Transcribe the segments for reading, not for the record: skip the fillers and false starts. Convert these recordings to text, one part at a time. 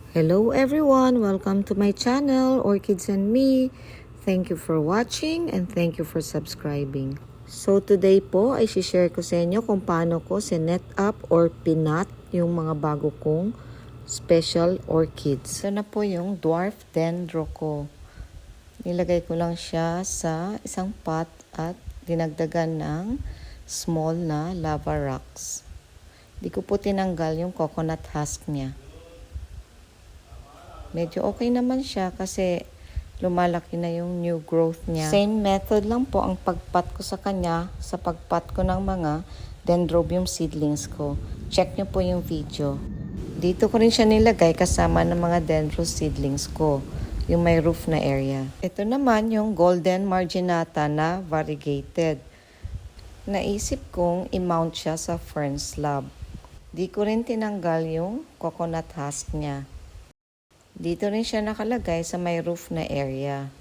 Hello everyone! Welcome to my channel, Orchids and Me. Thank you for watching and thank you for subscribing. So today po ay share ko sa inyo kung paano ko sinet up or pinat yung mga bago kong special orchids. Ito na po yung dwarf dendro ko. Nilagay ko lang siya sa isang pot at dinagdagan ng small na lava rocks. Di ko po tinanggal yung coconut husk niya. Medyo okay naman siya kasi lumalaki na yung new growth niya. Same method lang po ang pagpat ko sa kanya sa pagpat ko ng mga dendrobium seedlings ko. Check nyo po yung video. Dito ko rin siya nilagay kasama ng mga dendro seedlings ko, yung may roof na area. Ito naman yung golden marginata na variegated. Naisip kong i-mount siya sa fern slab. Di ko rin tinanggal yung coconut husk niya. Dito rin siya nakalagay sa may roof na area.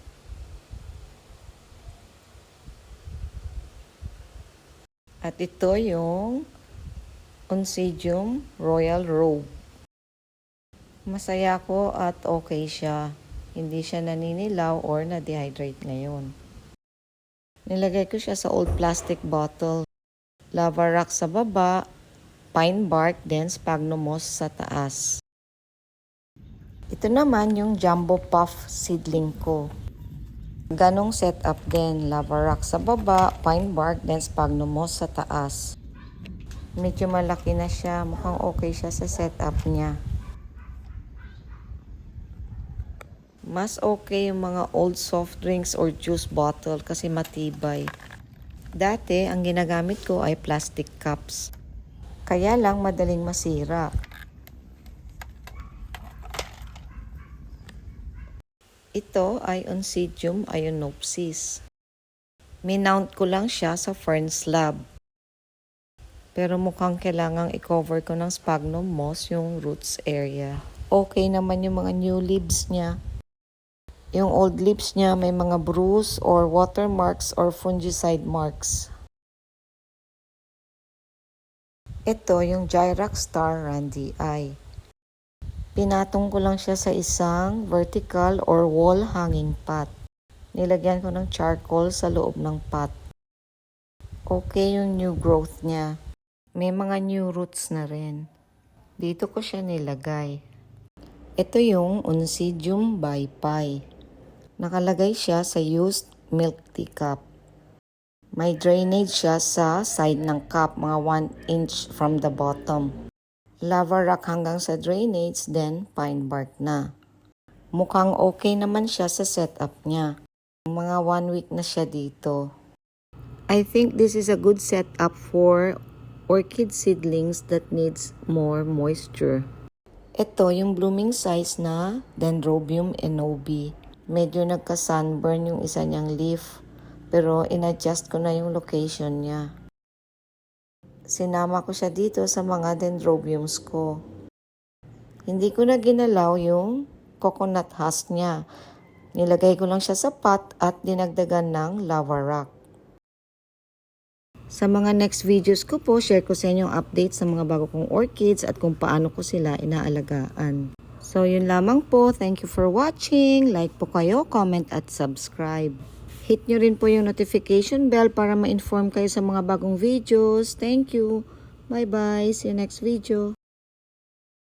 At ito yung Oncidium Royal Robe. Masaya ko at okay siya. Hindi siya naninilaw or na-dehydrate ngayon. Nilagay ko siya sa old plastic bottle. Lava rock sa baba, pine bark, then sphagnum moss sa taas. Ito naman yung jumbo puff seedling ko. Ganong setup din. Lava rock sa baba, pine bark, then sphagnum moss sa taas. Medyo malaki na siya. Mukhang okay siya sa setup niya. Mas okay yung mga old soft drinks or juice bottle kasi matibay. Dati, ang ginagamit ko ay plastic cups. Kaya lang madaling masira. Ito ay Oncidium ionopsis. Minount ko lang siya sa fern slab. Pero mukhang kailangang i-cover ko ng sphagnum moss yung roots area. Okay naman yung mga new leaves niya. Yung old leaves niya may mga bruise or watermarks or fungicide marks. Ito yung Gyrax star randii. Pinatong ko lang siya sa isang vertical or wall hanging pot. Nilagyan ko ng charcoal sa loob ng pot. Okay yung new growth niya. May mga new roots na rin. Dito ko siya nilagay. Ito yung Oncidium bipae. Nakalagay siya sa used milk tea cup. May drainage siya sa side ng cup, mga 1 inch from the bottom. Lava rock hanggang sa drainage, then pine bark na. Mukhang okay naman siya sa setup niya. Mga 1 week na siya dito. I think this is a good setup for orchid seedlings that needs more moisture. Ito yung blooming size na Dendrobium enobi. Medyo nagka-sunburn yung isa niyang leaf, pero in-adjust ko na yung location niya. Sinama ko siya dito sa mga dendrobiums ko. Hindi ko na ginalaw yung coconut husk niya. Nilagay ko lang siya sa pot at dinagdagan ng lava rock. Sa mga next videos ko po, share ko sa inyo ang updates sa mga bago kong orchids at kung paano ko sila inaalagaan. So yun lamang po. Thank you for watching. Like po kayo, comment at subscribe. Hit nyo rin po yung notification bell para ma-inform kayo sa mga bagong videos. Thank you. Bye-bye. See you next video.